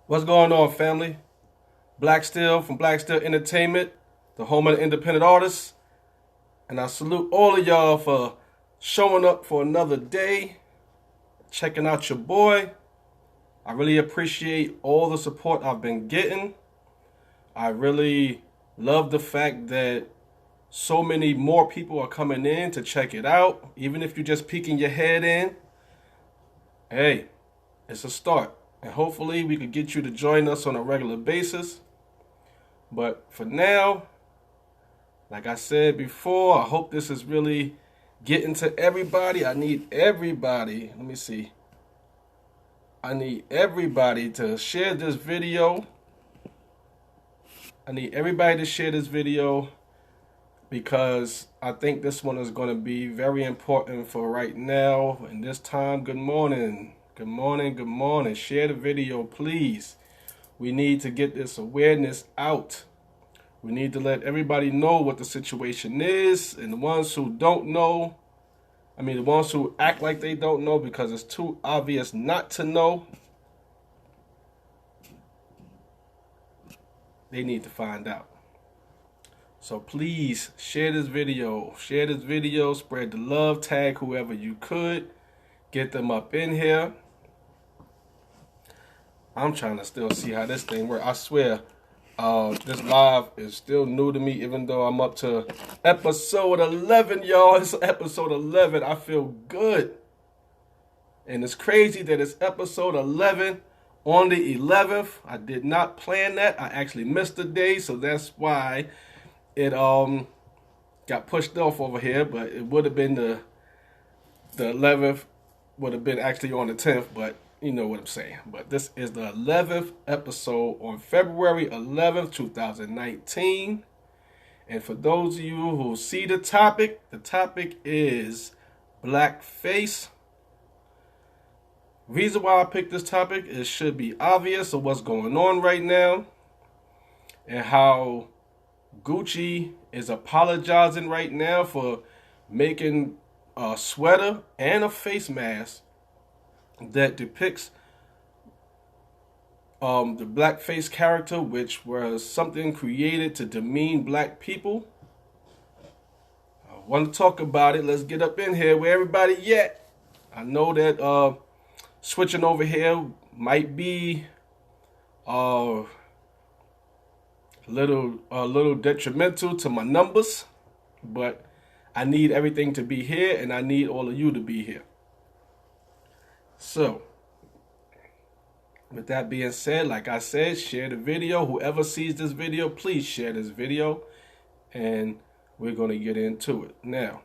What's going on, family? Black Steel from Black Steel Entertainment, the home of the independent artists. And I salute all of y'all for showing up for another day, checking out your boy. I really appreciate all the support I've been getting. I really love the fact that so many more people are coming in to check it out. Even if you're just peeking your head in, hey, it's a start. And hopefully we could get you to join us on a regular basis. But for now, like I said before, I hope this is really getting to everybody. I need everybody. Let me see. I need everybody to share this video. I need everybody to share this video because I think this one is going to be very important for right now and this time. Good morning. Good morning. Good morning. Share the video, please. We need to get this awareness out. We need to let everybody know what the situation is, and the ones who don't know, the ones who act like they don't know because it's too obvious not to know, they need to find out. So please share this video, spread the love, tag whoever you could, get them up in here. I'm trying to still see how this thing works. I swear, this live is still new to me, even though I'm up to episode 11, y'all. It's episode 11. I feel good. And it's crazy that it's episode 11 on the 11th. I did not plan that. I actually missed a day, so that's why it got pushed off over here. But it would have been the 11th, would have been actually on the 10th, but you know what I'm saying. But this is the 11th episode on February 11th, 2019. And for those of you who see the topic is blackface. Reason why I picked this topic, it should be obvious of what's going on right now and how Gucci is apologizing right now for making a sweater and a face mask that depicts the blackface character, which was something created to demean black people. I want to talk about it. Let's get up in here. Where everybody at? I know that switching over here might be a little detrimental to my numbers, but I need everything to be here, and I need all of you to be here. So, with that being said, like I said, share the video. Whoever sees this video, please share this video, and we're going to get into it. Now,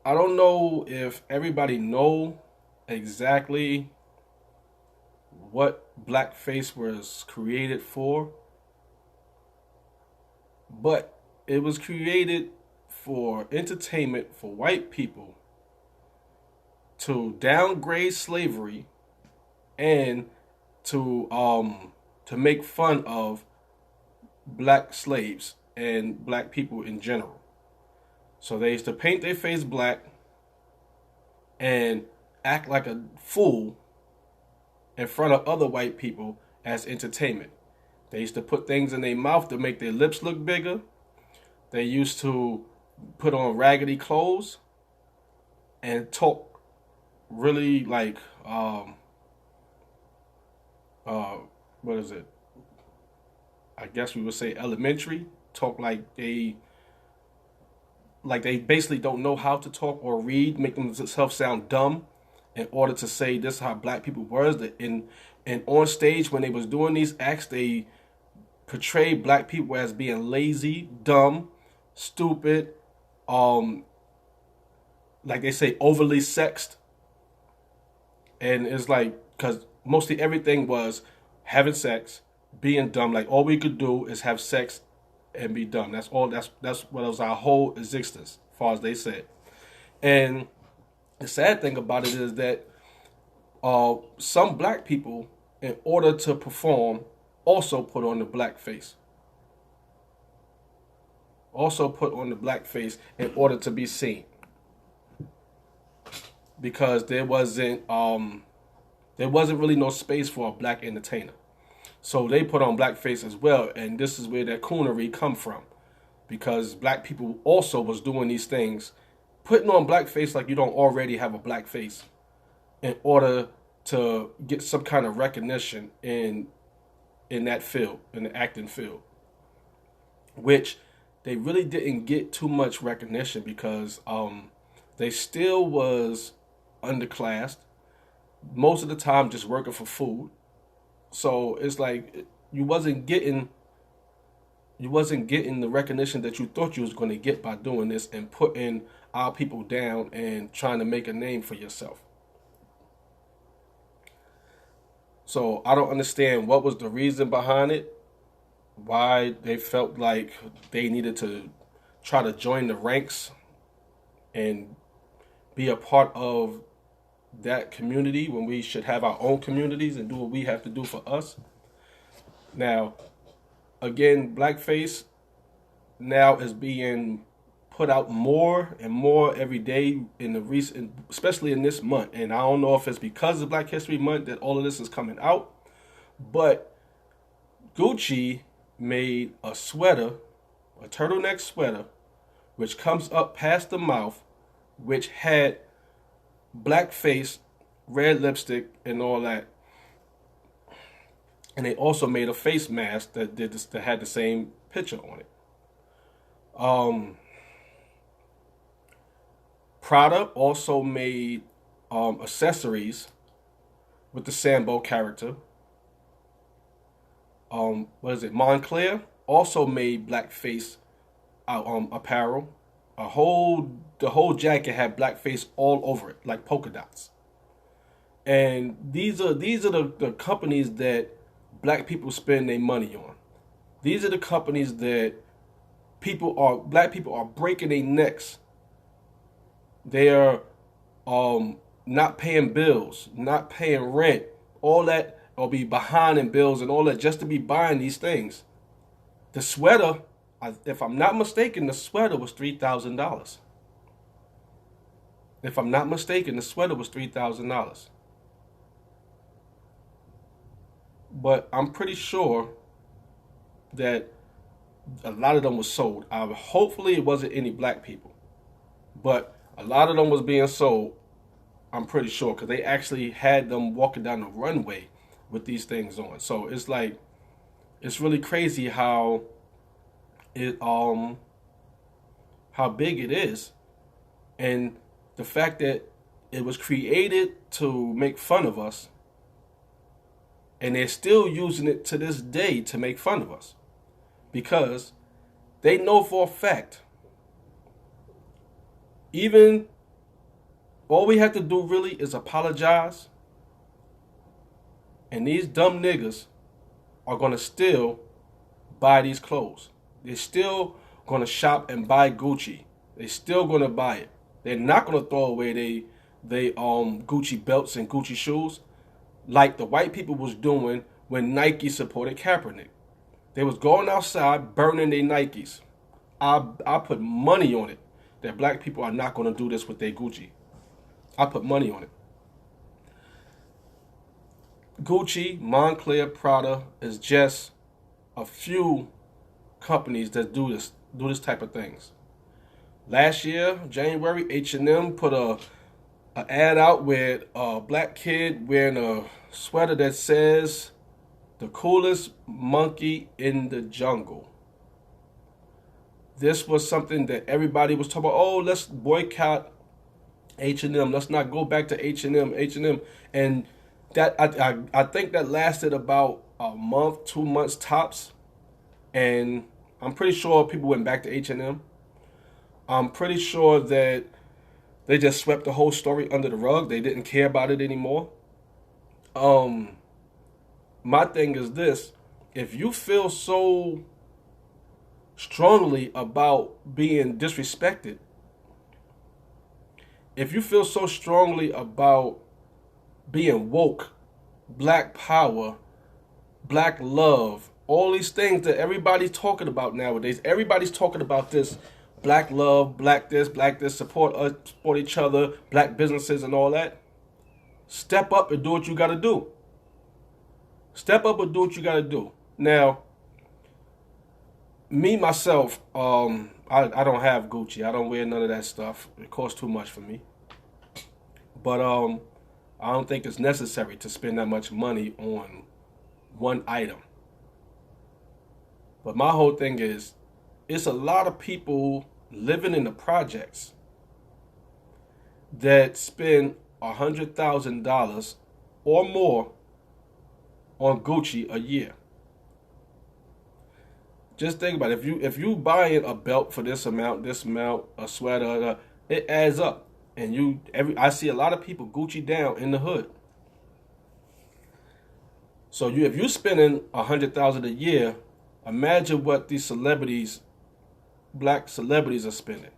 I don't know if everybody know exactly what blackface was created for, but it was created for entertainment for white people to downgrade slavery and to make fun of black slaves and black people in general. So they used to paint their face black and act like a fool in front of other white people as entertainment. They used to put things in their mouth to make their lips look bigger. They used to put on raggedy clothes and talk really like what is it? I guess we would say elementary. Talk like they basically don't know how to talk or read, make themselves sound dumb in order to say this is how black people were. And on stage when they was doing these acts, they portrayed black people as being lazy, dumb, stupid, like they say, overly sexed. And it's like, because mostly everything was having sex, being dumb. Like all we could do is have sex and be dumb. That's all. That's what was our whole existence, as far as they said. And the sad thing about it is that some black people, in order to perform, also put on the blackface. Also put on the blackface in order to be seen. Because there wasn't there wasn't really no space for a black entertainer. So they put on blackface as well, and this is where that coonery come from, because black people also was doing these things, putting on blackface like you don't already have a black face, in order to get some kind of recognition in that field, in the acting field, which they really didn't get too much recognition because they still was underclassed, most of the time just working for food. So it's like you wasn't getting the recognition that you thought you was going to get by doing this and putting our people down and trying to make a name for yourself. So I don't understand what was the reason behind it, why they felt like they needed to try to join the ranks and be a part of that community when we should have our own communities and do what we have to do for us. Now, again, blackface now is being put out more and more every day in the recent, especially in this month. And I don't know if it's because of Black History Month that all of this is coming out, but Gucci made a sweater, a turtleneck sweater, which comes up past the mouth, which had blackface, red lipstick, and all that. And they also made a face mask that did this, that had the same picture on it. Prada also made accessories with the Sambo character. What is it? Montclair also made blackface apparel. The whole jacket had blackface all over it, like polka dots. And these are the companies that black people spend their money on. These are the companies that black people are breaking their necks. They are not paying bills, not paying rent, all that, or be behind in bills and all that just to be buying these things. The sweater, if I'm not mistaken, the sweater was $3,000. If I'm not mistaken, the sweater was $3,000. But I'm pretty sure that a lot of them was sold. Hopefully it wasn't any black people, but a lot of them was being sold, I'm pretty sure, because they actually had them walking down the runway with these things on. So it's like, it's really crazy how how big it is, and the fact that it was created to make fun of us, and they're still using it to this day to make fun of us, because they know for a fact, even all we have to do really is apologize, and these dumb niggas are going to still buy these clothes. They're still going to shop and buy Gucci. They're still going to buy it. They're not going to throw away they Gucci belts and Gucci shoes like the white people was doing when Nike supported Kaepernick. They was going outside burning their Nikes. I put money on it that black people are not going to do this with their Gucci. I put money on it. Gucci, Montclair, Prada is just a few companies that do this type of things. Last year, January, H&M put an ad out with a black kid wearing a sweater that says, "The coolest monkey in the jungle." This was something that everybody was talking about. Oh, let's boycott H&M. Let's not go back to H&M. And that I think that lasted about a month, 2 months tops. And I'm pretty sure people went back to H&M. I'm pretty sure that they just swept the whole story under the rug. They didn't care about it anymore. My thing is this: if you feel so strongly about being disrespected, if you feel so strongly about being woke, black power, black love, all these things that everybody's talking about nowadays, everybody's talking about this black love, black this, support each other, black businesses and all that. Step up and do what you got to do. Step up and do what you got to do. Now, me myself, I don't have Gucci. I don't wear none of that stuff. It costs too much for me. But I don't think it's necessary to spend that much money on one item. But my whole thing is, it's a lot of people living in the projects that spend $100,000 or more on Gucci a year. Just think about it. If you buying a belt for this amount, a sweater, it adds up. And I see a lot of people Gucci down in the hood. So if you're spending $100,000 a year, imagine what these celebrities, black celebrities, are spending.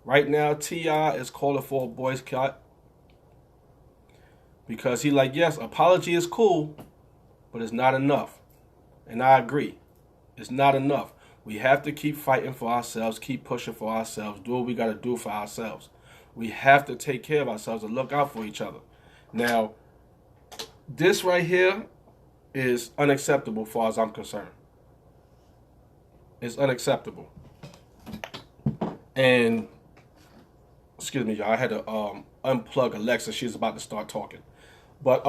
Right now, T.I. is calling for a boycott because he like, yes, apology is cool, but it's not enough. And I agree. It's not enough. We have to keep fighting for ourselves, keep pushing for ourselves, do what we got to do for ourselves. We have to take care of ourselves and look out for each other. Now, this right here is unacceptable as far as I'm concerned. It's unacceptable. And, excuse me, y'all, I had to unplug Alexa. She's about to start talking. But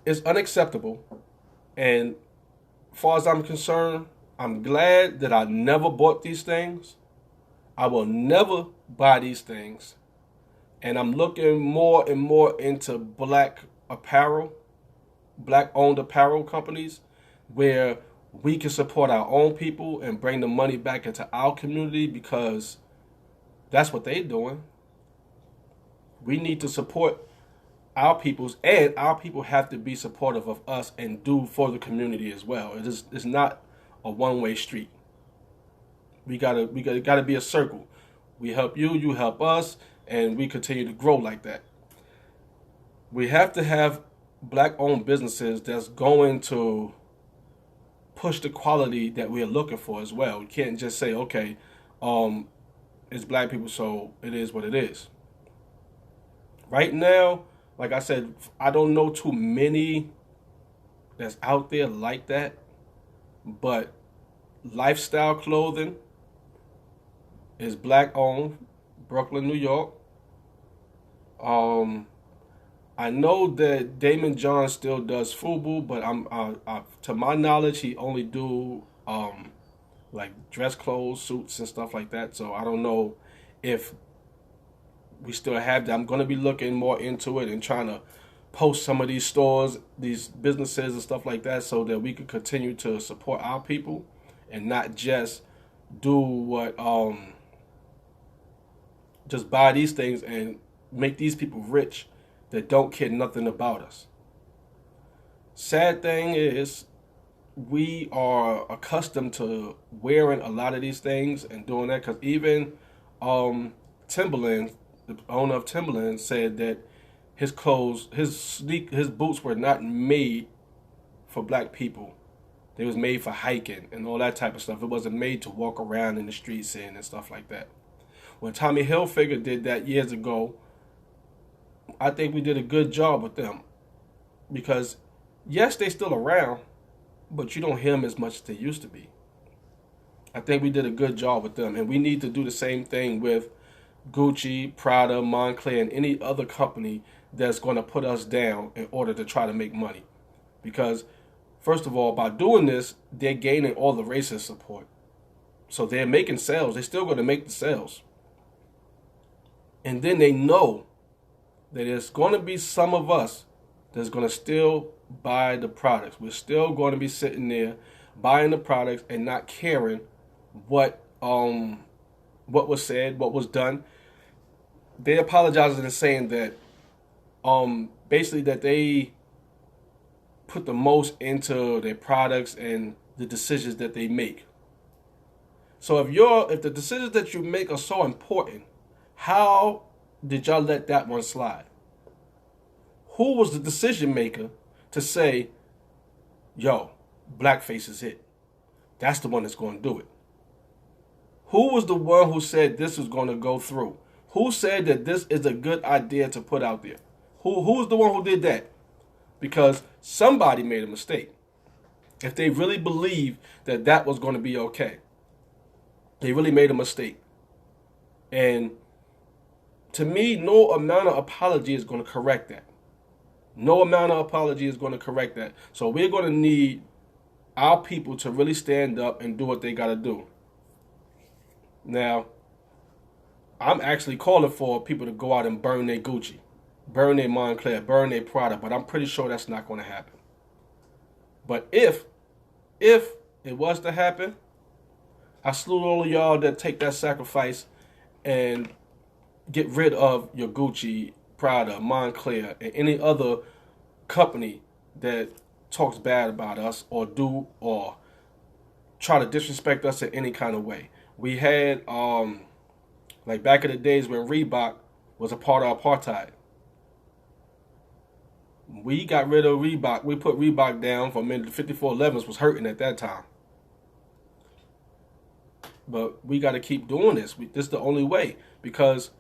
it's unacceptable. And as far as I'm concerned, I'm glad that I never bought these things. I will never buy these things. And I'm looking more and more into black apparel, black-owned apparel companies, where we can support our own people and bring the money back into our community, because that's what they're doing. We need to support our peoples, and our people have to be supportive of us and do for the community as well. It's not a one-way street. We gotta be a circle. We help you, you help us, and we continue to grow like that. We have to have black-owned businesses that's going to push the quality that we are looking for as well. We can't just say, okay, it's black people, so it is what it is. Right now, like I said, I don't know too many that's out there like that, but Lifestyle Clothing is black-owned, Brooklyn, New York. I know that Damon John still does FUBU, but to my knowledge, he only do like dress clothes, suits, and stuff like that. So I don't know if we still have that. I'm going to be looking more into it and trying to post some of these stores, these businesses and stuff like that, so that we can continue to support our people and not just do what just buy these things and make these people rich that don't care nothing about us. Sad thing is, we are accustomed to wearing a lot of these things and doing that, because even Timberland, the owner of Timberland, said that his clothes, his boots were not made for black people. They was made for hiking and all that type of stuff. It wasn't made to walk around in the streets in and stuff like that. When Tommy Hilfiger did that years ago, I think we did a good job with them, because yes, they still around, but you don't hear them as much as they used to be. I think we did a good job with them, and we need to do the same thing with Gucci, Prada, Moncler, and any other company that's going to put us down in order to try to make money. Because, first of all, by doing this, they're gaining all the racist support. So they're making sales. They're still going to make the sales. And then they know that there's going to be some of us that's going to still buy the products. We're still going to be sitting there buying the products and not caring what was said, what was done. They apologizing and saying that basically that they put the most into their products and the decisions that they make. So if the decisions that you make are so important, how did y'all let that one slide? Who was the decision maker to say, yo, blackface is it? That's the one that's going to do it. Who was the one who said this was going to go through? Who said that this is a good idea to put out there? Who's the one who did that? Because somebody made a mistake. If they really believed that that was going to be okay, they really made a mistake. And to me, no amount of apology is going to correct that. No amount of apology is going to correct that. So we're going to need our people to really stand up and do what they got to do. Now, I'm actually calling for people to go out and burn their Gucci, burn their Moncler, burn their Prada, but I'm pretty sure that's not going to happen. But if it was to happen, I salute all of y'all that take that sacrifice and get rid of your Gucci, Prada, Moncler, and any other company that talks bad about us or try to disrespect us in any kind of way. We had like back in the days when Reebok was a part of apartheid. We got rid of Reebok. We put Reebok down for a minute. The 5411s was hurting at that time. But we got to keep doing this. This is the only way. Because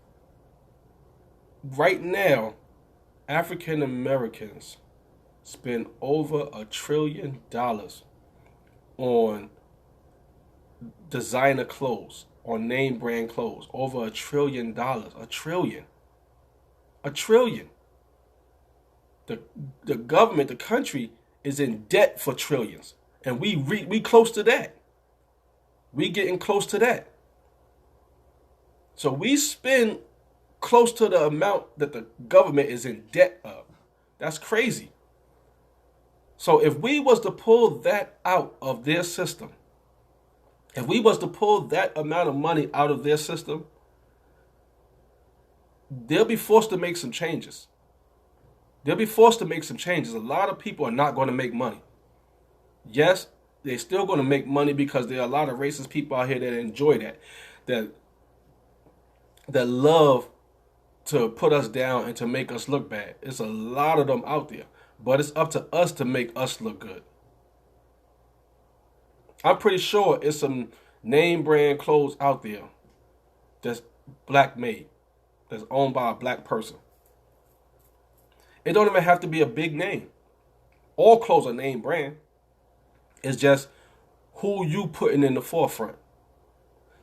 right now, African Americans spend over $1 trillion on designer clothes, on name brand clothes. Over $1 trillion. $1 trillion. $1 trillion. The government, the country, is in debt for trillions. And we close to that. We getting close to that. So we spend close to the amount that the government is in debt of. That's crazy. So if we was to pull that out of their system, if we was to pull that amount of money out of their system, they'll be forced to make some changes. They'll be forced to make some changes. A lot of people are not going to make money. Yes, they're still going to make money because there are a lot of racist people out here that enjoy that love to put us down and to make us look bad. It's a lot of them out there. But it's up to us to make us look good. I'm pretty sure it's some name brand clothes out there that's black made, that's owned by a black person. It don't even have to be a big name. All clothes are name brand. It's just who you putting in the forefront.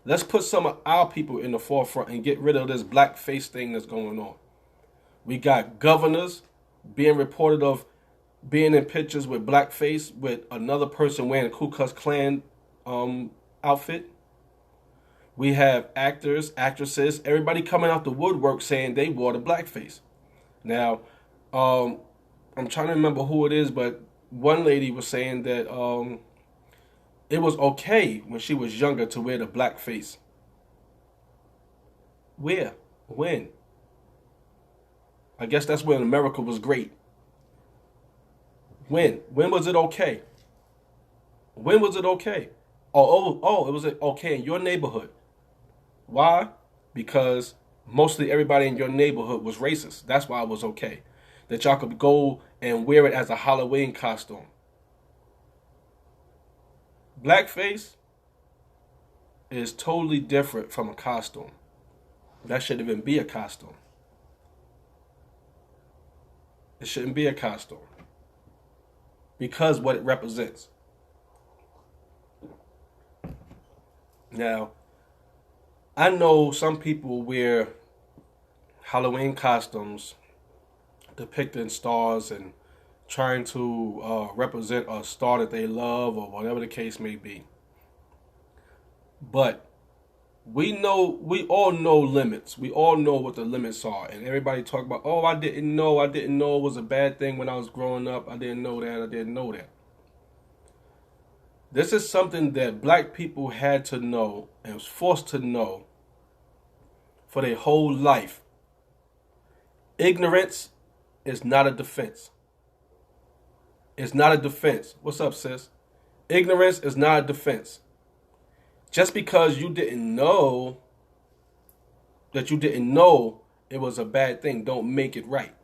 Let's put some of our people in the forefront and get rid of this blackface thing that's going on. We got governors being reported of being in pictures with blackface with another person wearing a Ku Klux Klan outfit. We have actors, actresses, everybody coming out the woodwork saying they wore the blackface. Now, I'm trying to remember who it is, but one lady was saying that it was okay when she was younger to wear the blackface. Where? When? I guess that's when America was great. When? When was it okay? When was it okay? Oh, it was okay in your neighborhood. Why? Because mostly everybody in your neighborhood was racist. That's why it was okay. That y'all could go and wear it as a Halloween costume. Blackface is totally different from a costume. That shouldn't even be a costume. It shouldn't be a costume. Because what it represents. Now, I know some people wear Halloween costumes depicting stars and trying to represent a star that they love or whatever the case may be. But we all know limits. We all know what the limits are. And everybody talk about, oh, I didn't know it was a bad thing when I was growing up. I didn't know that. This is something that black people had to know and was forced to know for their whole life. Ignorance is not a defense. It's not a defense. What's up, sis? Ignorance is not a defense. Just because you didn't know that you didn't know it was a bad thing, don't make it right.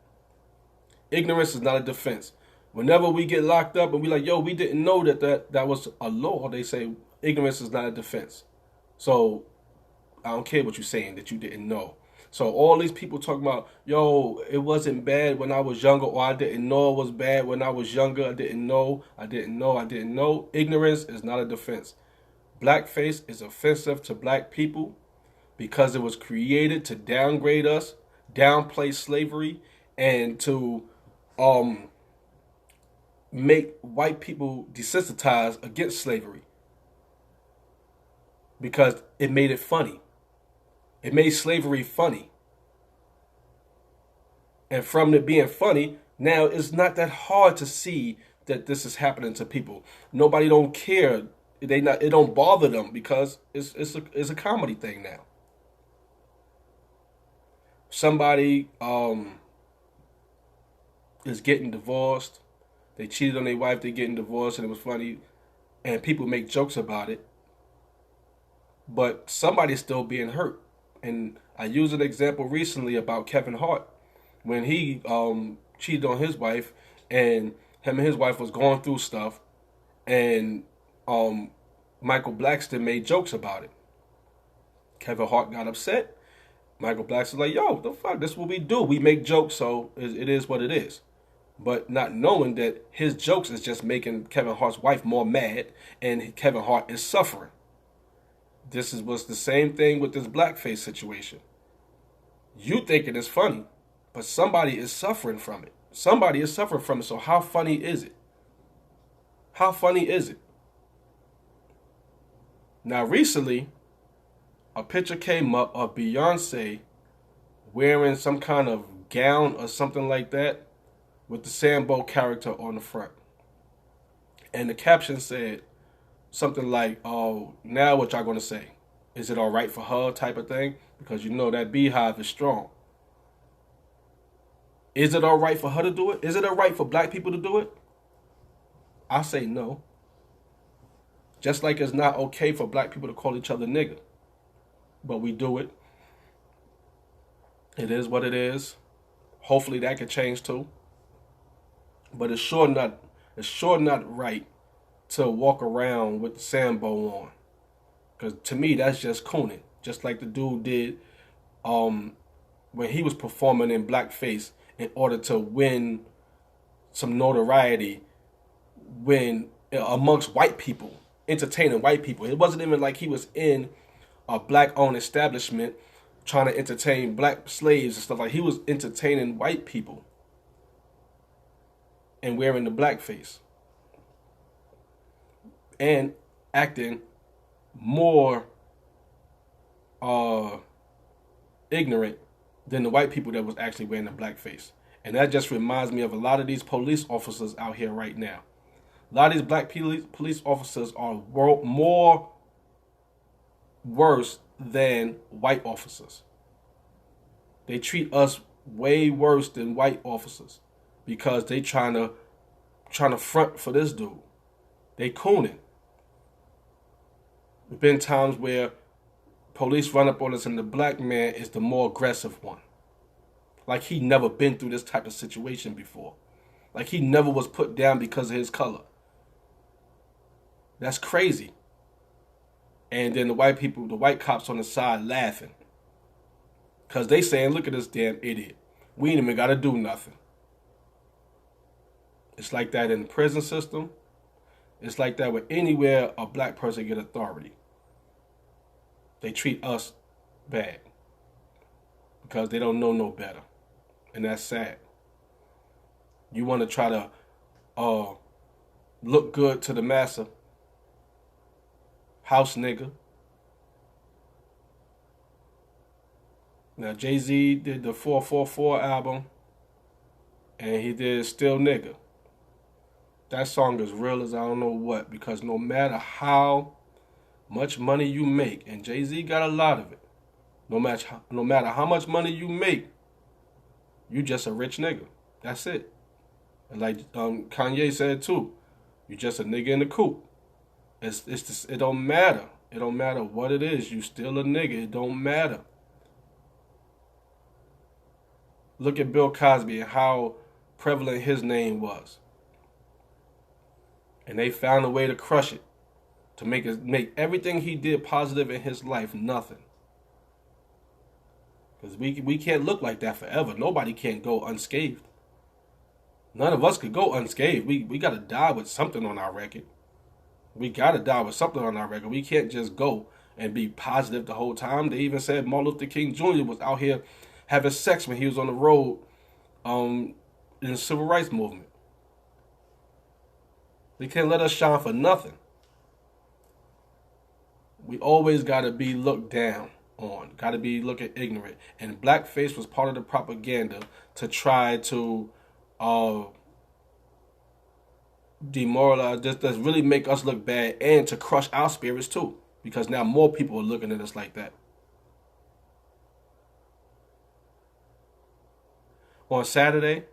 Ignorance is not a defense. Whenever we get locked up and we like, yo, we didn't know that was a law, they say ignorance is not a defense. So I don't care what you're saying that you didn't know. So all these people talking about, yo, it wasn't bad when I was younger, or I didn't know it was bad when I was younger. I didn't know. I didn't know. I didn't know. Ignorance is not a defense. Blackface is offensive to black people because it was created to downgrade us, downplay slavery, and to um, make white people desensitized against slavery because it made it funny. It made slavery funny. And from it being funny, now it's not that hard to see that this is happening to people. Nobody don't care. It don't bother them because it's a comedy thing now. Somebody is getting divorced. They cheated on their wife, they getting divorced, and it was funny. And people make jokes about it. But somebody's still being hurt. And I used an example recently about Kevin Hart when he cheated on his wife, and him and his wife was going through stuff, and Michael Blackson made jokes about it. Kevin Hart got upset. Michael Blackson's like, yo, the fuck, this is what we do. We make jokes, so it is what it is. But not knowing that his jokes is just making Kevin Hart's wife more mad, and Kevin Hart is suffering. This was the same thing with this blackface situation. You think it is funny, but somebody is suffering from it. Somebody is suffering from it, so how funny is it? How funny is it? Now, recently, a picture came up of Beyonce wearing some kind of gown or something like that with the Sambo character on the front. And the caption said something like, oh, now what y'all gonna say? Is it all right for her type of thing? Because you know that beehive is strong. Is it all right for her to do it? Is it all right for black people to do it? I say no. Just like it's not okay for black people to call each other nigger. But we do it. It is what it is. Hopefully that could change too. But it's sure not right to walk around with the Sambo on. Because to me, that's just cooning. Just like the dude did when he was performing in blackface in order to win some notoriety amongst white people, entertaining white people. It wasn't even like he was in a black-owned establishment trying to entertain black slaves and stuff. Like, he was entertaining white people and wearing the blackface and acting more ignorant than the white people that was actually wearing the blackface. And that just reminds me of a lot of these police officers out here right now. A lot of these black police officers are more worse than white officers. They treat us way worse than white officers because they trying to front for this dude. They cooning. There's been times where police run up on us and the black man is the more aggressive one. Like he never been through this type of situation before. Like he never was put down because of his color. That's crazy. And then the white cops on the side laughing. Because they saying, look at this damn idiot. We ain't even got to do nothing. It's like that in the prison system. It's like that with anywhere a black person get authority. They treat us bad. Because they don't know no better. And that's sad. You want to try to look good to the massa. House nigga. Now, Jay-Z did the 444 album, and he did Still Nigga. That song is real as I don't know what, because no matter how much money you make, and Jay-Z got a lot of it, no matter how much money you make, you just a rich nigga. That's it. And like Kanye said too, you just a nigga in the coop. It don't matter. It don't matter what it is. You still a nigga. It don't matter. Look at Bill Cosby and how prevalent his name was. And they found a way to crush it. To make everything he did positive in his life nothing. Because we can't look like that forever. Nobody can go unscathed. None of us could go unscathed. We got to die with something on our record. We got to die with something on our record. We can't just go and be positive the whole time. They even said Martin Luther King Jr. was out here having sex when he was on the road in the civil rights movement. They can't let us shine for nothing. We always got to be looked down on, got to be looking ignorant. And blackface was part of the propaganda to try to demoralize, just really make us look bad and to crush our spirits too. Because now more people are looking at us like that. On Saturday,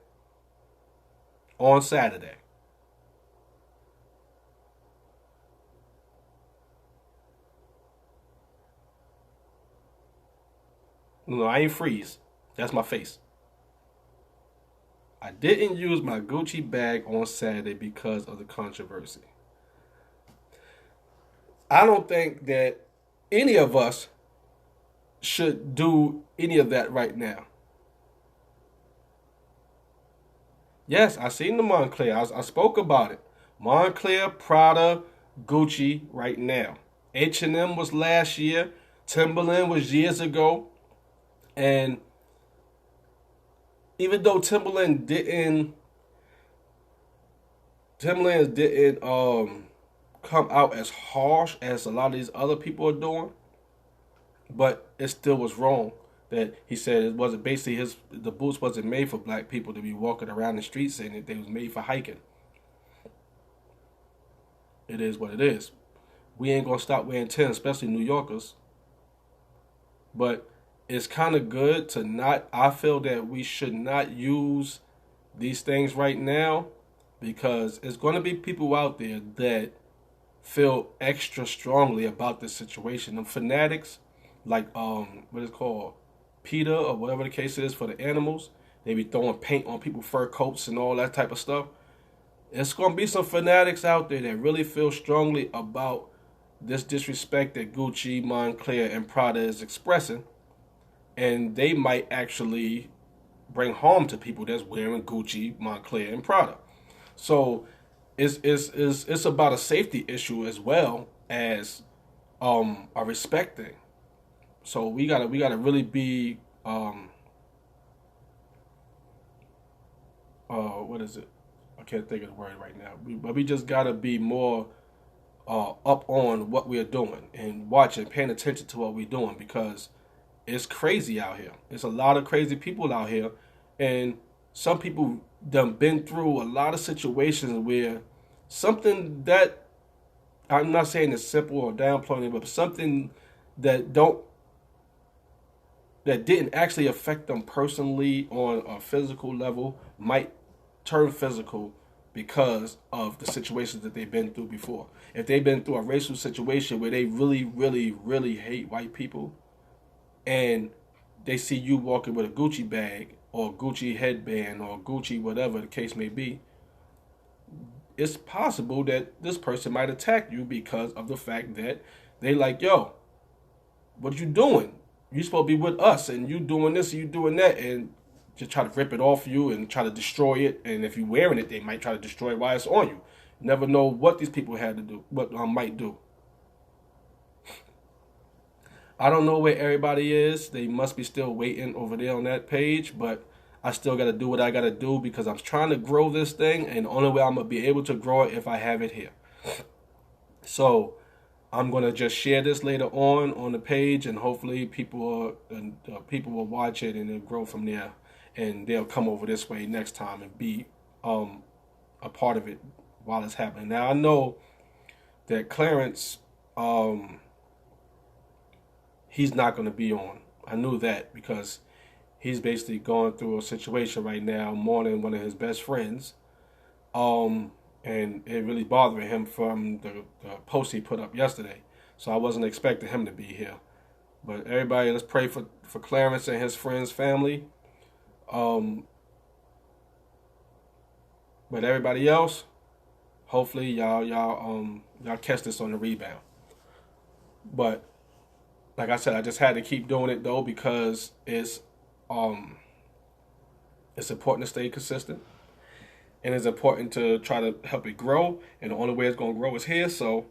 no, I ain't freeze. That's my face. I didn't use my Gucci bag on Saturday because of the controversy. I don't think that any of us should do any of that right now. Yes, I seen the Moncler. I spoke about it. Moncler, Prada, Gucci right now. H&M was last year. Timberland was years ago. And even though Timberland didn't come out as harsh as a lot of these other people are doing, but it still was wrong that he said it wasn't basically the boots wasn't made for black people to be walking around the streets in it. They was made for hiking. It is what it is. We ain't gonna stop wearing Tim, especially New Yorkers. But it's kind of good to not. I feel that we should not use these things right now because it's going to be people out there that feel extra strongly about this situation. The fanatics, like what is it called, PETA or whatever the case is for the animals, they be throwing paint on people's fur coats and all that type of stuff. It's going to be some fanatics out there that really feel strongly about this disrespect that Gucci, Moncler, and Prada is expressing. And they might actually bring harm to people that's wearing Gucci, Moncler, and Prada. So it's about a safety issue as well as a respect thing. So we gotta really be what is it? I can't think of the word right now. But we just gotta be more up on what we're doing and watching, paying attention to what we're doing because it's crazy out here. It's a lot of crazy people out here. And some people done been through a lot of situations where something that, I'm not saying it's simple or downplaying it, but something that didn't actually affect them personally on a physical level might turn physical because of the situations that they've been through before. If they've been through a racial situation where they really, really, really hate white people, and they see you walking with a Gucci bag or Gucci headband or Gucci whatever the case may be, it's possible that this person might attack you because of the fact that they like, yo, what you doing? You supposed to be with us and you doing this and you doing that, and just try to rip it off you and try to destroy it. And if you're wearing it, they might try to destroy it while it's on you. Never know what these people had to do, what might do. I don't know where everybody is. They must be still waiting over there on that page, but I still got to do what I got to do because I'm trying to grow this thing, and the only way I'm going to be able to grow it if I have it here. So I'm going to just share this later on the page, and hopefully people will watch it and it'll grow from there, and they'll come over this way next time and be a part of it while it's happening. Now I know that Clarence he's not going to be on. I knew that because he's basically going through a situation right now, mourning one of his best friends. And it really bothering him from the post he put up yesterday. So I wasn't expecting him to be here. But everybody, let's pray for Clarence and his friend's family. But everybody else, hopefully y'all catch this on the rebound. But like I said, I just had to keep doing it though because um it's important to stay consistent and it's important to try to help it grow. And the only way it's gonna grow is here. So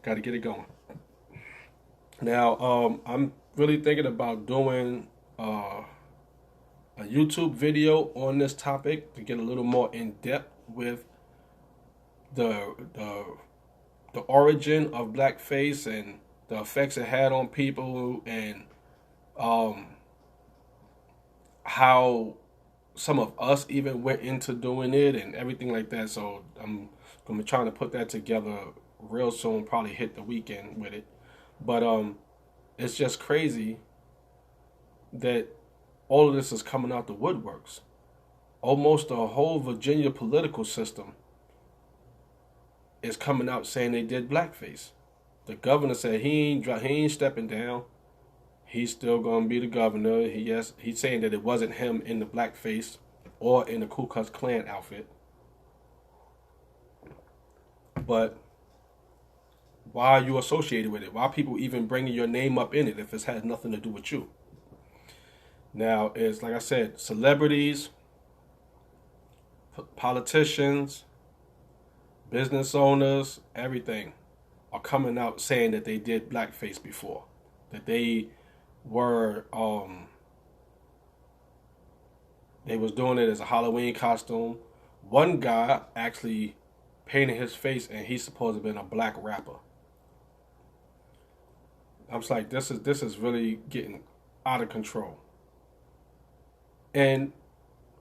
got to get it going. Now, I'm really thinking about doing a YouTube video on this topic to get a little more in depth with the the the origin of blackface and the effects it had on people and um, how some of us even went into doing it and everything like that. So I'm gonna be trying to put that together real soon. Probably hit the weekend with it, but it's just crazy that all of this is coming out the woodworks. Almost the whole Virginia political system is coming out saying they did blackface. The governor said he ain't stepping down. He's still gonna be the governor. He's saying that it wasn't him in the blackface or in the Ku Klux Klan outfit. But why are you associated with it? Why are people even bringing your name up in it if it has nothing to do with you? Now, it's like I said, celebrities, politicians, business owners, everything are coming out saying that they did blackface before, that they were they was doing it as a Halloween costume. One guy actually painted his face, and he's supposed to have been a black rapper. I'm just like, this is really getting out of control, and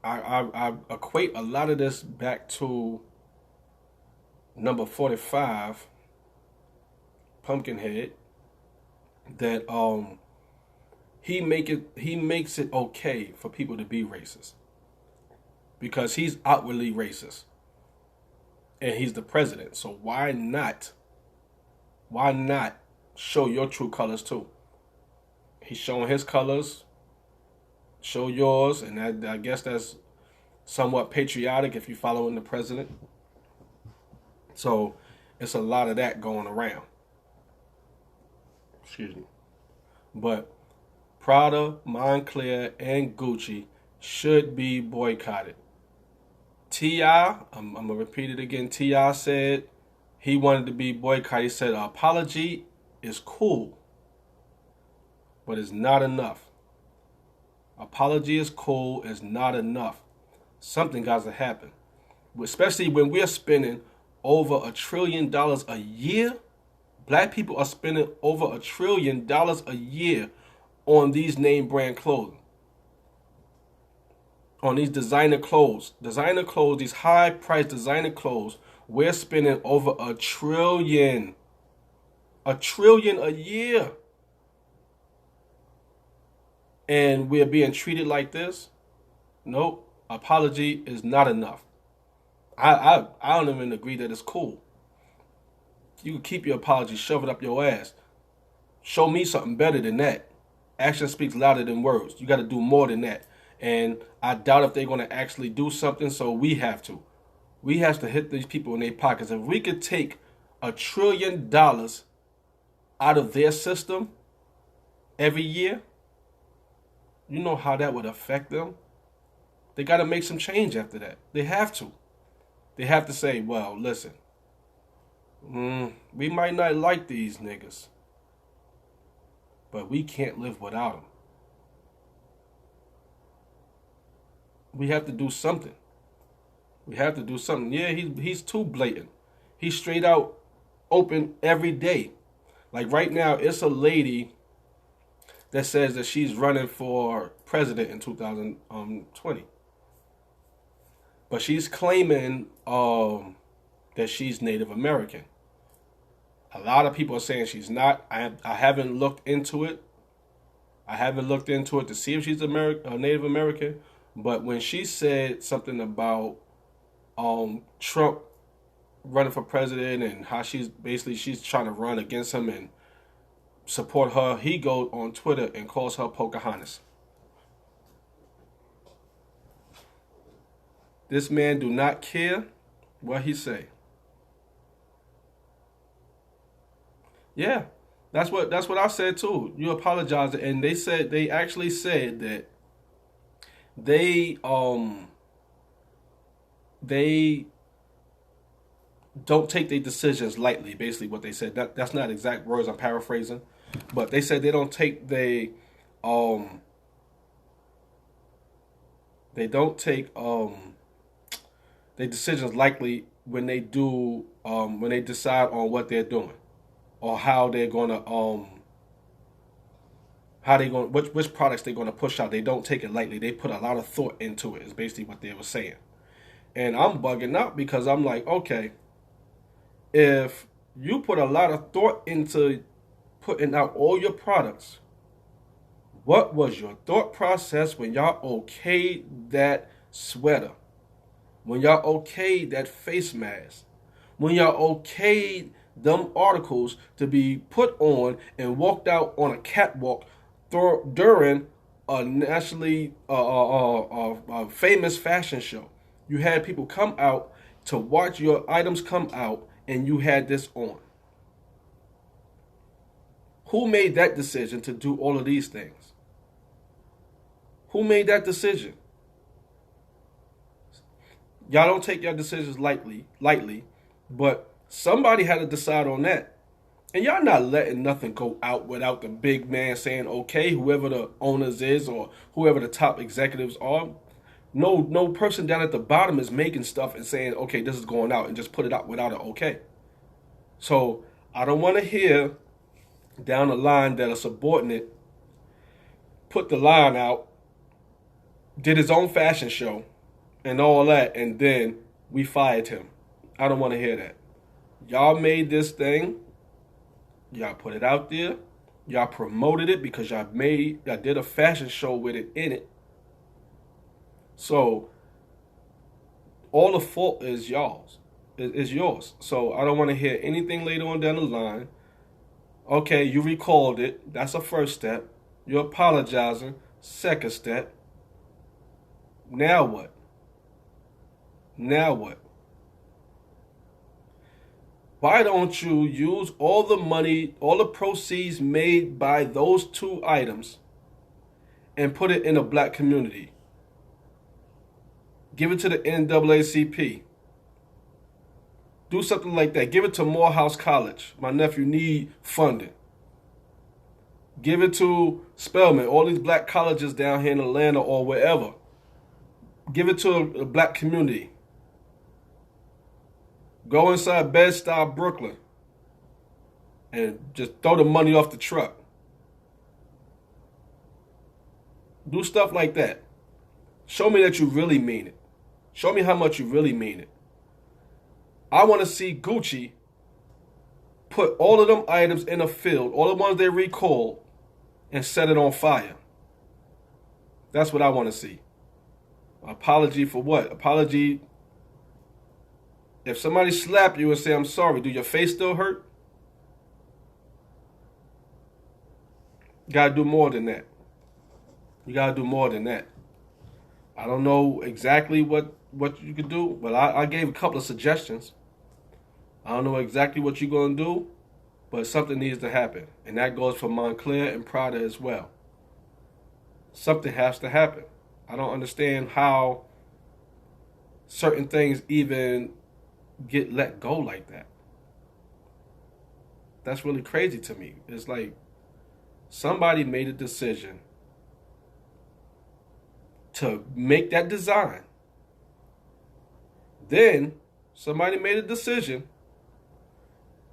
I equate a lot of this back to number 45, Pumpkinhead, that he makes it okay for people to be racist because he's outwardly racist and he's the president. So why not show your true colors too? He's showing his colors, show yours, and I guess that's somewhat patriotic if you're following the president. So it's a lot of that going around. Excuse me. But Prada, Moncler, and Gucci should be boycotted. T.I., I'm going to repeat it again. T.I. said he wanted to be boycotted. He said an apology is cool, but it's not enough. Apology is cool, it's not enough. Something got to happen. Especially when we're spending over $1 trillion a year. Black people are spending over $1 trillion a year on these name brand clothing. On these designer clothes. Designer clothes, these high priced designer clothes, we're spending over $1 trillion. $1 trillion a year. And we're being treated like this? Nope. Apology is not enough. I don't even agree that it's cool. You can keep your apology, shove it up your ass. Show me something better than that. Action speaks louder than words. You got to do more than that. And I doubt if they're going to actually do something, so we have to. We have to hit these people in their pockets. If we could take $1 trillion out of their system every year, you know how that would affect them? They got to make some change after that. They have to. They have to say, well, listen, we might not like these niggas, but we can't live without them. We have to do something. We have to do something. Yeah, he's too blatant. He's straight out open every day. Like right now, it's a lady that says that she's running for president in 2020. But she's claiming that she's Native American. A lot of people are saying she's not. I haven't looked into it. I haven't looked into it to see if she's Native American. But when she said something about Trump running for president and how she's trying to run against him and support her, he goes on Twitter and calls her Pocahontas. This man do not care what he say. Yeah, That's what I said too. You apologized, and they actually said that they they don't take their decisions lightly. Basically, what they said. That's not exact words. I'm paraphrasing, but they said they don't take um they don't take their decisions lightly when they decide on what they're doing or how they going which products they're gonna push out. They don't take it lightly. They put a lot of thought into it. Is basically what they were saying. And I'm bugging out because I'm like, okay, if you put a lot of thought into putting out all your products, what was your thought process when y'all okayed that sweater? When y'all okayed that face mask? When y'all okayed them articles to be put on and walked out on a catwalk during a nationally famous fashion show? You had people come out to watch your items come out, and you had this on. Who made that decision to do all of these things? Who made that decision? Y'all don't take your decisions lightly, but somebody had to decide on that. And y'all not letting nothing go out without the big man saying okay, whoever the owners is or whoever the top executives are. No person down at the bottom is making stuff and saying, okay, this is going out, and just put it out without an okay. So I don't want to hear down the line that a subordinate put the line out, did his own fashion show and all that, and then we fired him. I don't want to hear that. Y'all made this thing. Y'all put it out there. Y'all promoted it because y'all did a fashion show with it in it. So all the fault is y'all's. Is yours. So I don't want to hear anything later on down the line. Okay, you recalled it. That's a first step. You're apologizing. Second step. Now what? Now what? Why don't you use all the money, all the proceeds made by those two items and put it in the black community? Give it to the NAACP. Do something like that. Give it to Morehouse College. My nephew need funding. Give it to Spelman, all these black colleges down here in Atlanta or wherever. Give it to a black community. Go inside Bed-Stuy, Brooklyn, and just throw the money off the truck. Do stuff like that. Show me that you really mean it. Show me how much you really mean it. I want to see Gucci put all of them items in a field, all the ones they recalled, and set it on fire. That's what I want to see. Apology for what? Apology. If somebody slap you and say, I'm sorry, do your face still hurt? You gotta do more than that. You gotta do more than that. I don't know exactly what you could do, but I gave a couple of suggestions. I don't know exactly what you're gonna do, but something needs to happen. And that goes for Moncler and Prada as well. Something has to happen. I don't understand how certain things even get let go like that. That's really crazy to me. It's like somebody made a decision to make that design. Then somebody made a decision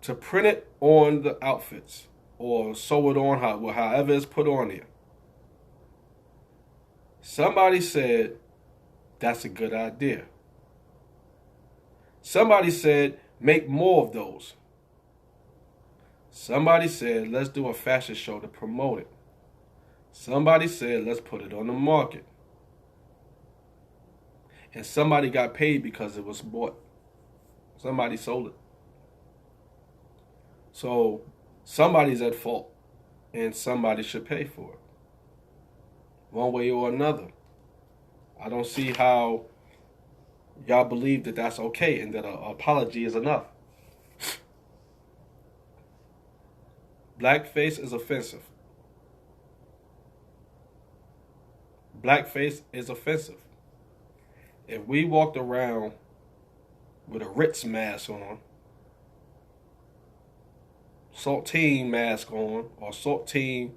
to print it on the outfits or sew it on however it's put on there. Somebody said, that's a good idea. Somebody said, make more of those. Somebody said, let's do a fashion show to promote it. Somebody said, let's put it on the market. And somebody got paid because it was bought. Somebody sold it. So somebody's at fault, and somebody should pay for it. One way or another. I don't see how y'all believe that that's okay and that an apology is enough. Blackface is offensive. Blackface is offensive. If we walked around with a Ritz mask on, Saltine mask on, or Saltine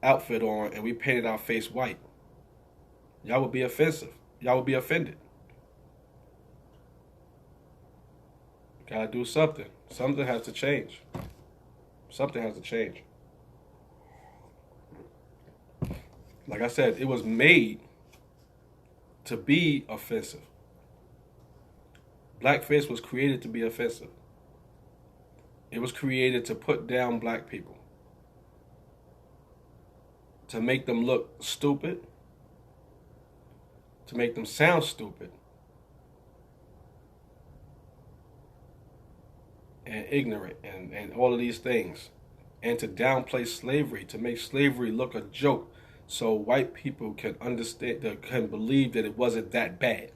outfit on, and we painted our face white, y'all would be offensive. Y'all would be offended. Gotta do something. Something has to change. Something has to change. Like I said, it was made to be offensive. Blackface was created to be offensive. It was created to put down black people, to make them look stupid, to make them sound stupid, and ignorant, and all of these things, and to downplay slavery, to make slavery look a joke, so white people can understand, can believe that it wasn't that bad.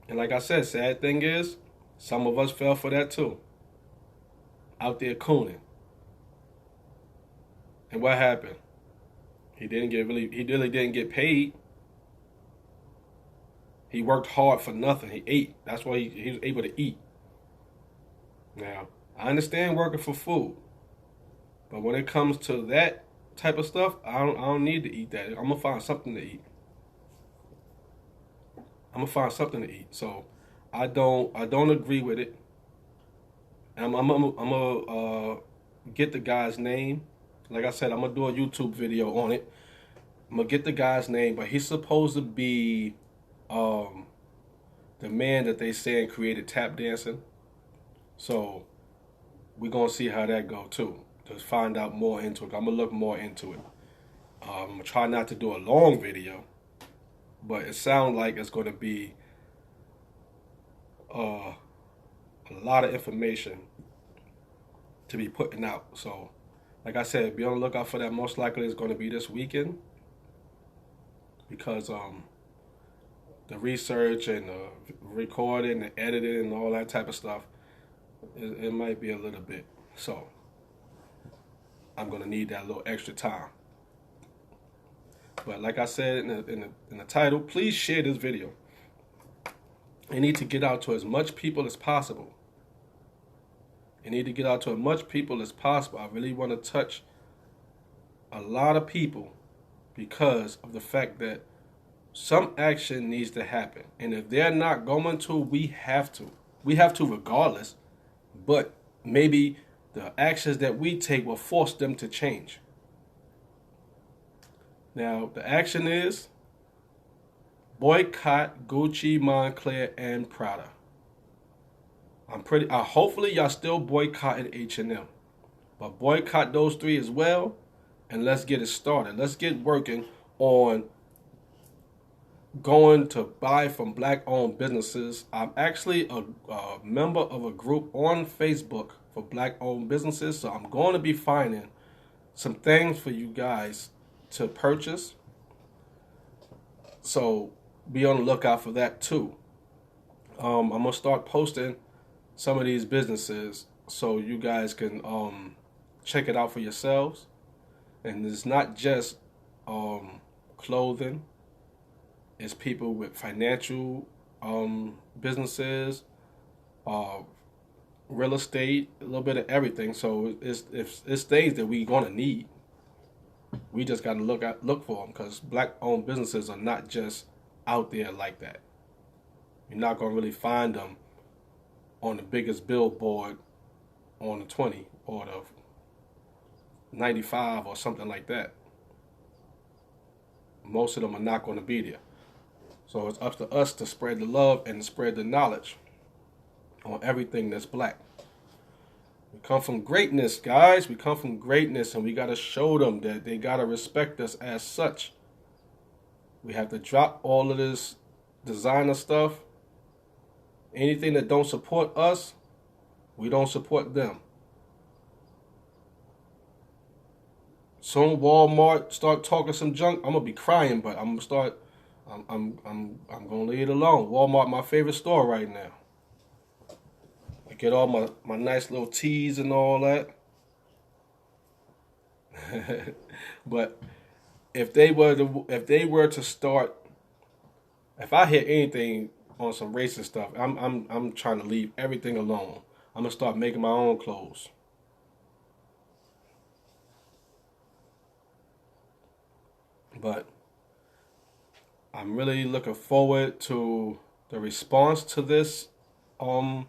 And like I said, sad thing is, some of us fell for that too. Out there cooning. And what happened? He really didn't get paid. He worked hard for nothing. He ate. That's why he was able to eat. Now, I understand working for food. But when it comes to that type of stuff, I don't need to eat that. I'm gonna find something to eat. So I don't agree with it. And I'm gonna get the guy's name. Like I said, I'm gonna do a YouTube video on it. I'm gonna get the guy's name, but he's supposed to be the man that they say created tap dancing. So we're gonna see how that go too. To find out more into it. I'm gonna look more into it. I'm gonna try not to do a long video, but it sounds like it's gonna be a lot of information to be putting out. So, like I said, be on the lookout for that. Most likely it's going to be this weekend, because the research and the recording, the editing, and all that type of stuff, it might be a little bit. So, I'm going to need that little extra time. But like I said in the title, please share this video. It needs to get out to as much people as possible. I really want to touch a lot of people, because of the fact that some action needs to happen. And if they're not going to, we have to. We have to regardless. But maybe the actions that we take will force them to change. Now, the action is boycott Gucci, Moncler, and Prada. Hopefully y'all still boycotting H&M. But boycott those three as well, and let's get it started. Let's get working on going to buy from black-owned businesses. I'm actually a member of a group on Facebook for black-owned businesses, so I'm going to be finding some things for you guys to purchase. So be on the lookout for that too. I'm going to start posting some of these businesses so you guys can check it out for yourselves. And it's not just clothing. It's people with financial businesses, real estate, a little bit of everything. So it's things that we're gonna need. We just gotta look for them, because black-owned businesses are not just out there like that. You're not gonna really find them on the biggest billboard on the 20 or the 95 or something like that. Most of them are not going to be there. So it's up to us to spread the love and spread the knowledge on everything that's black. We come from greatness, guys. We come from greatness, and we got to show them that they got to respect us as such. We have to drop all of this designer stuff. Anything that don't support us, we don't support them. Soon Walmart start talking some junk, I'm gonna be crying, but I'm gonna leave it alone. Walmart, my favorite store right now. get all my nice little teas and all that. But if they were to start, if I hear anything on some racist stuff, I'm trying to leave everything alone. I'm gonna start making my own clothes. But I'm really looking forward to the response um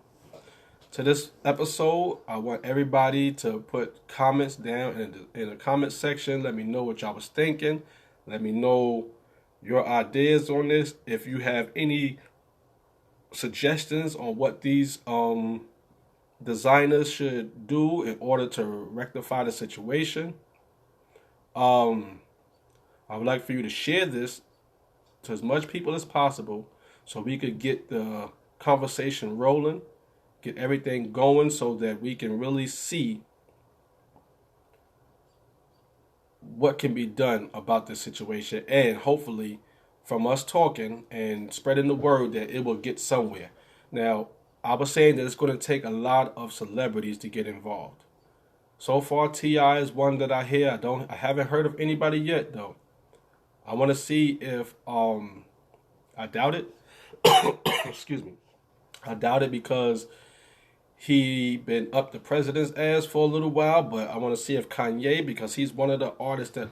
to this episode. I want everybody to put comments down in the comment section. Let me know what y'all was thinking. Let me know your ideas on this. If you have any suggestions on what these designers should do in order to rectify the situation, I would like for you to share this to as much people as possible so we could get the conversation rolling, get everything going so that we can really see what can be done about this situation, and hopefully from us talking and spreading the word that it will get somewhere. Now, I was saying that it's going to take a lot of celebrities to get involved. So far, T.I. is one that I hear. I haven't heard of anybody yet though. I want to see if I doubt it. Excuse me. I doubt it because he been up the president's ass for a little while, but I want to see if Kanye, because he's one of the artists that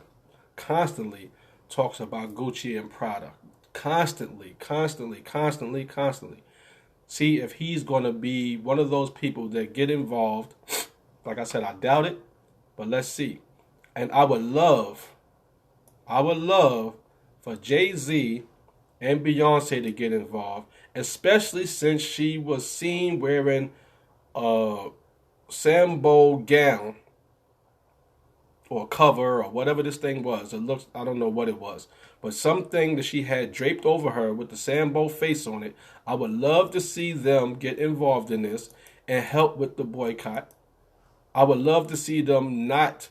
constantly talks about Gucci and Prada. Constantly. See if he's going to be one of those people that get involved. Like I said, I doubt it, but let's see. And I would love for Jay-Z and Beyonce to get involved, especially since she was seen wearing a Sambo gown or cover or whatever this thing was. It looks, I don't know what it was, but something that she had draped over her with the Sambo face on it. I would love to see them get involved in this and help with the boycott. I would love to see them not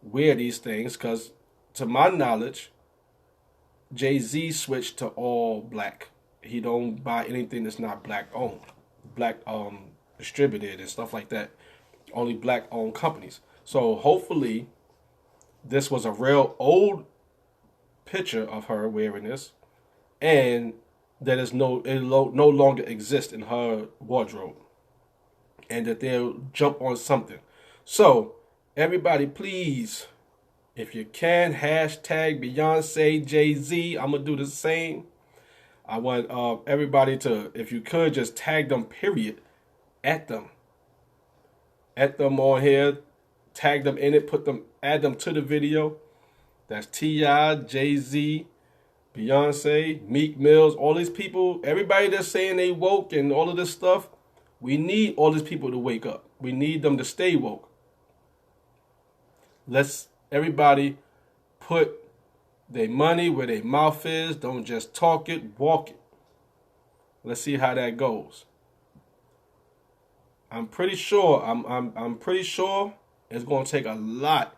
wear these things because, to my knowledge, Jay-Z switched to all black. He don't buy anything that's not black owned, black distributed and stuff like that. Only black owned companies. So hopefully this was a real old picture of her wearing this, and that it no longer exists in her wardrobe, and that they'll jump on something. So everybody, please, if you can, hashtag Beyonce, Jay-Z. I'm going to do the same. I want everybody to, if you could, just tag them, period, at them. At them on here. Tag them in it. Add them to the video. That's T.I., Jay-Z, Beyonce, Meek Mills, all these people. Everybody that's saying they woke and all of this stuff. We need all these people to wake up. We need them to stay woke. Let's everybody put their money where their mouth is. Don't just talk it, walk it. Let's see how that goes. I'm pretty sure it's gonna take a lot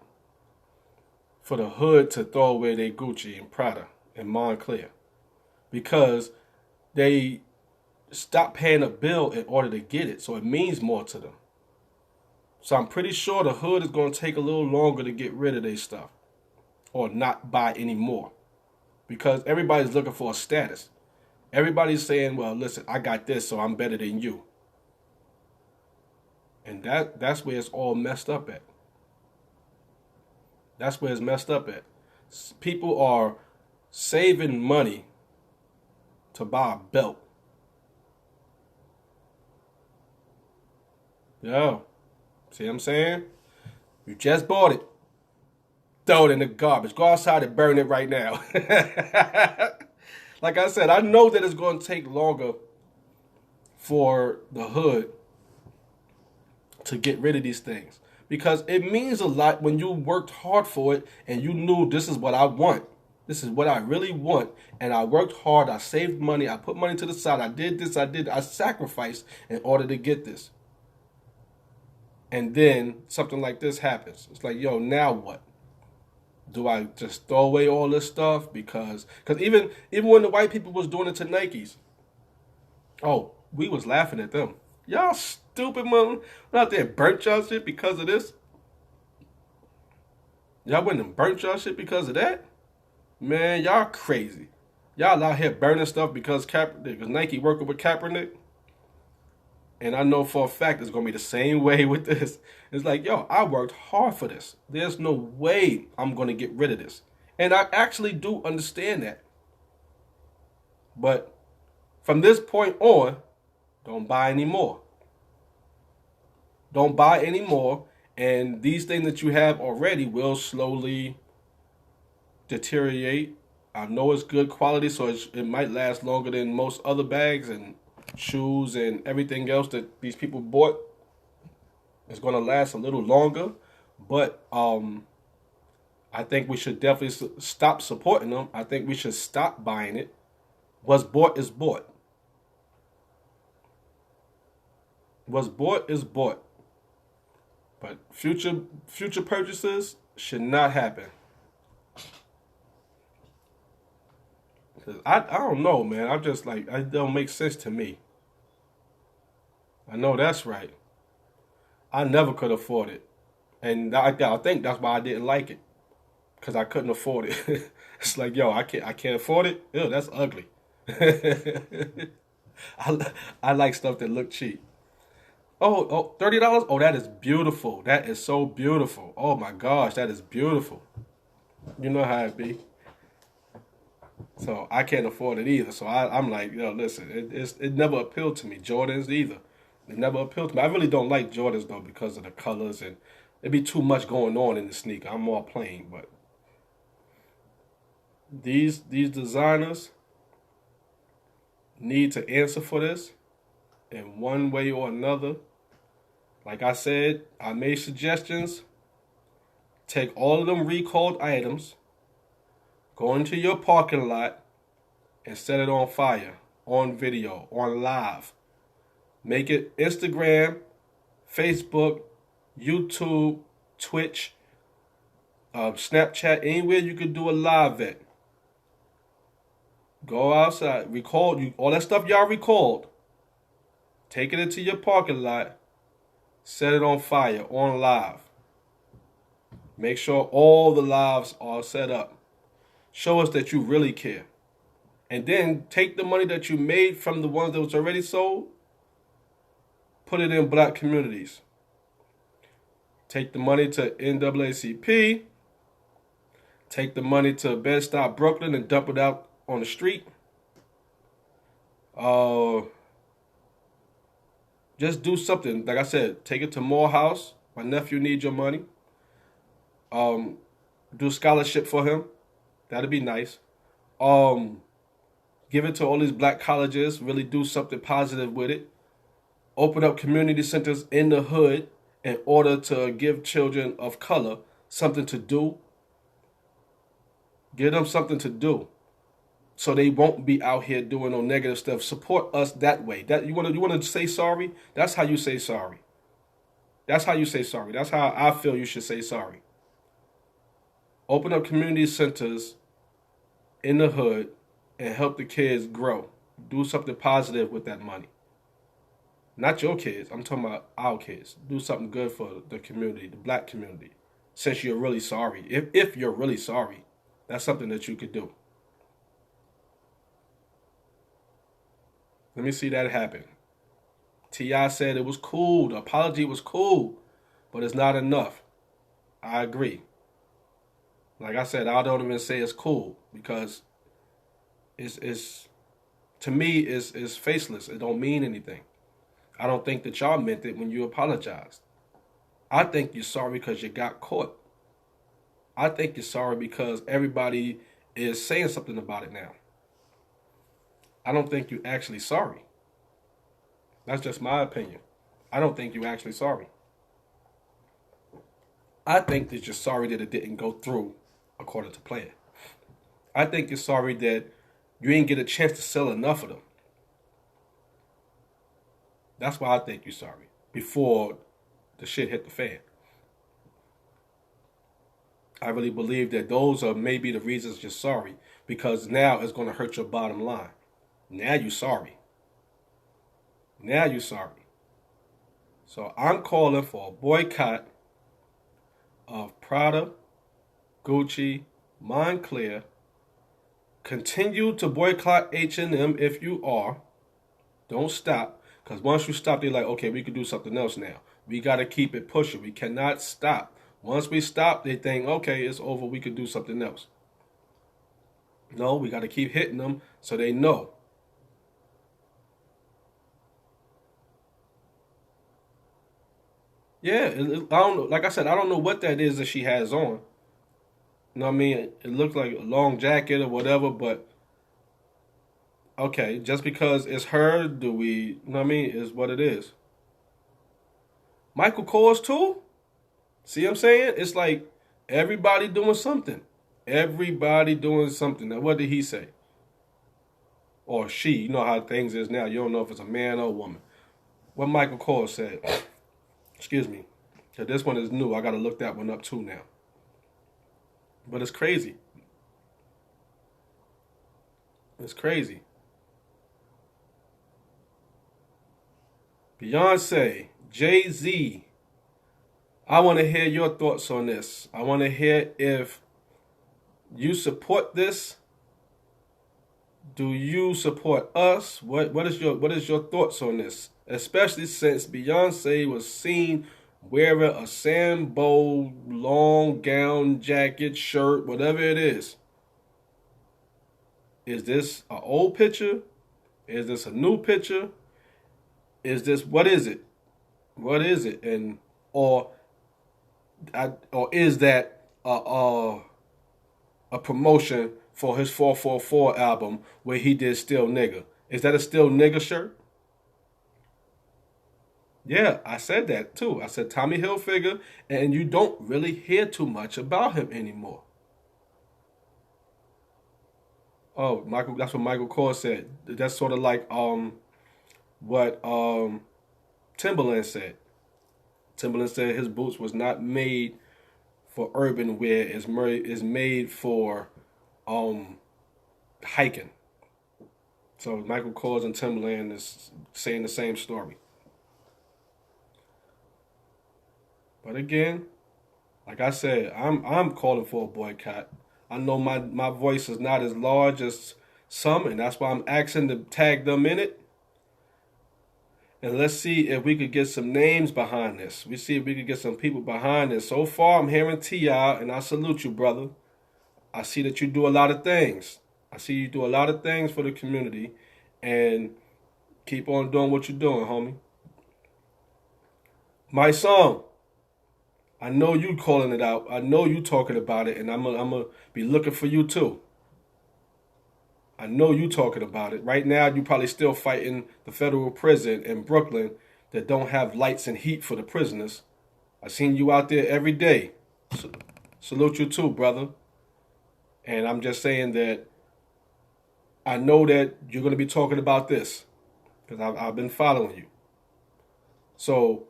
for the hood to throw away their Gucci and Prada and Moncler, because they stopped paying a bill in order to get it, so it means more to them. So I'm pretty sure the hood is going to take a little longer to get rid of their stuff or not buy anymore, because everybody's looking for a status. Everybody's saying, well, listen, I got this, so I'm better than you. And that's where it's all messed up at. That's where it's messed up at. People are saving money to buy a belt. Yo. See what I'm saying? You just bought it. Throw it in the garbage. Go outside and burn it right now. Like I said, I know that it's going to take longer for the hood to get rid of these things, because it means a lot when you worked hard for it and you knew this is what I want. This is what I really want. And I worked hard. I saved money. I put money to the side. I did this. I sacrificed in order to get this. And then something like this happens. It's like, yo, now what? Do I just throw away all this stuff? Because even when the white people was doing it to Nikes, oh, we was laughing at them. Y'all stupid mother. Out there burnt y'all shit because of this. Y'all went and burnt y'all shit because of that? Man, y'all crazy. Y'all out here burning stuff because Nike working with Kaepernick. And I know for a fact it's gonna be the same way with this. It's like, yo, I worked hard for this. There's no way I'm gonna get rid of this. And I actually do understand that. But from this point on, don't buy anymore. Don't buy anymore. And these things that you have already will slowly deteriorate. I know it's good quality, so it might last longer than most other bags and shoes and everything else that these people bought. It's going to last a little longer, but I think we should definitely stop supporting them. I think we should stop buying it. What's bought is bought. What's bought is bought. But future purchases should not happen. I don't know, man. I'm just like, it don't make sense to me. I know that's right. I never could afford it. And I think that's why I didn't like it. Because I couldn't afford it. It's like, yo, I can't afford it. Ew, that's ugly. I like stuff that look cheap. Oh, $30? Oh, that is beautiful. That is so beautiful. Oh my gosh, that is beautiful. You know how it be. So I can't afford it either. So I'm like, yo, listen, it never appealed to me. Jordans either. It never appealed to me. I really don't like Jordans though because of the colors and it'd be too much going on in the sneaker. I'm more plain, but these designers need to answer for this in one way or another. Like I said, I made suggestions. Take all of them recalled items, go into your parking lot, and set it on fire, on video, on live. Make it Instagram, Facebook, YouTube, Twitch, Snapchat, anywhere you can do a live at. Go outside, record you all that stuff y'all recalled. Take it into your parking lot, set it on fire, on live. Make sure all the lives are set up. Show us that you really care. And then take the money that you made from the ones that was already sold, put it in black communities. Take the money to NAACP. Take the money to Bed-Stuy Brooklyn and dump it out on the street. Just do something. Like I said, take it to Morehouse. My nephew needs your money. Do scholarship for him. That'd be nice. Give it to all these black colleges. Really do something positive with it. Open up community centers in the hood in order to give children of color something to do. Give them something to do, so they won't be out here doing no negative stuff. Support us that way. That you want to say sorry. That's how you say sorry. That's how you say sorry. That's how I feel you should say sorry. Open up community centers in the hood and help the kids grow. Do something positive with that money. Not your kids. I'm talking about our kids. Do something good for the community, the black community. Since you're really sorry. If you're really sorry, that's something that you could do. Let me see that happen. T.I. said it was cool. The apology was cool, but it's not enough. I agree. Like I said, I don't even say it's cool because it's to me it's faceless. It don't mean anything. I don't think that y'all meant it when you apologized. I think you're sorry because you got caught. I think you're sorry because everybody is saying something about it now. I don't think you're actually sorry. That's just my opinion. I don't think you're actually sorry. I think that you're sorry that it didn't go through according to plan. I think you're sorry that you didn't get a chance to sell enough of them. That's why I think you're sorry. Before the shit hit the fan. I really believe that those are maybe the reasons you're sorry. Because now it's going to hurt your bottom line. Now you're sorry. Now you're sorry. So I'm calling for a boycott of Prada, Gucci, Moncler. Continue to boycott H&M if you are. Don't stop. Because once you stop, they're like, okay, we can do something else now. We got to keep it pushing. We cannot stop. Once we stop, they think, okay, it's over. We can do something else. No, we got to keep hitting them so they know. Yeah, I don't know. Like I said, I don't know what that is that she has on. You know what I mean? It looks like a long jacket or whatever, but okay, just because it's her, do we, you know what I mean, is what it is. Michael Kors too? See what I'm saying? It's like everybody doing something. Everybody doing something. Now, what did he say? Or she. You know how things is now. You don't know if it's a man or a woman. What Michael Kors said. Excuse me. So this one is new. I got to look that one up too now. But it's crazy. It's crazy. Beyonce, Jay-Z. I want to hear your thoughts on this. I want to hear if you support this. Do you support us? What is your thoughts on this? Especially since Beyonce was seen wearing a Sambo long gown, jacket, shirt, whatever it is. Is this an old picture? Is this a new picture? Is this what is it? What is it? And or or is that a promotion for his 444 album where he did Still Nigga? Is that a Still Nigga shirt? Yeah, I said that too. I said Tommy Hilfiger, and you don't really hear too much about him anymore. Oh, Michael, that's what Michael Kors said. That's sort of like what Timberland said. Timberland said his boots was not made for urban wear. It's made for um hiking. So Michael Kors and Timberland is saying the same story. But again, like I said, I'm calling for a boycott. I know my voice is not as large as some, and that's why I'm asking to tag them in it. And let's see if we could get some names behind this. We see if we could get some people behind this. So far, I'm hearing T.I., and I salute you, brother. I see that you do a lot of things. I see you do a lot of things for the community, and keep on doing what you're doing, homie. My song. I know you calling it out. I know you talking about it, and I'm gonna be looking for you too. I know you talking about it. Right now, you probably still fighting the federal prison in Brooklyn that don't have lights and heat for the prisoners. I seen you out there every day. Salute you too, brother. And I'm just saying that I know that you're going to be talking about this because I've been following you. So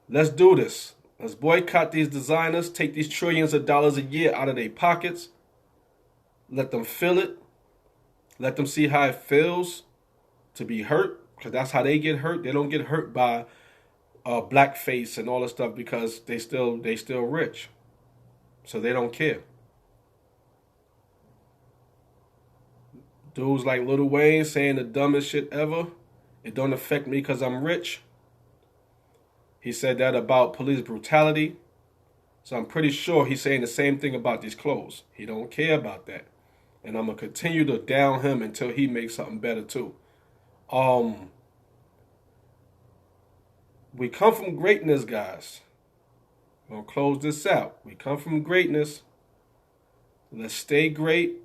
let's do this. Let's boycott these designers, take these trillions of dollars a year out of their pockets, let them feel it, let them see how it feels to be hurt, because that's how they get hurt. They don't get hurt by blackface and all this stuff because they still rich, so they don't care. Dudes like Lil Wayne saying the dumbest shit ever. It don't affect me because I'm rich. He said that about police brutality. So I'm pretty sure he's saying the same thing about these clothes. He don't care about that. And I'm going to continue to down him until he makes something better too. We come from greatness, guys. I'm going to close this out. We come from greatness. Let's stay great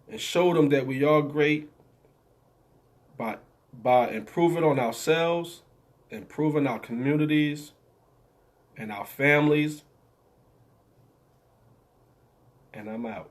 and show them that we are great by improving on ourselves, improving our communities and our families. And I'm out.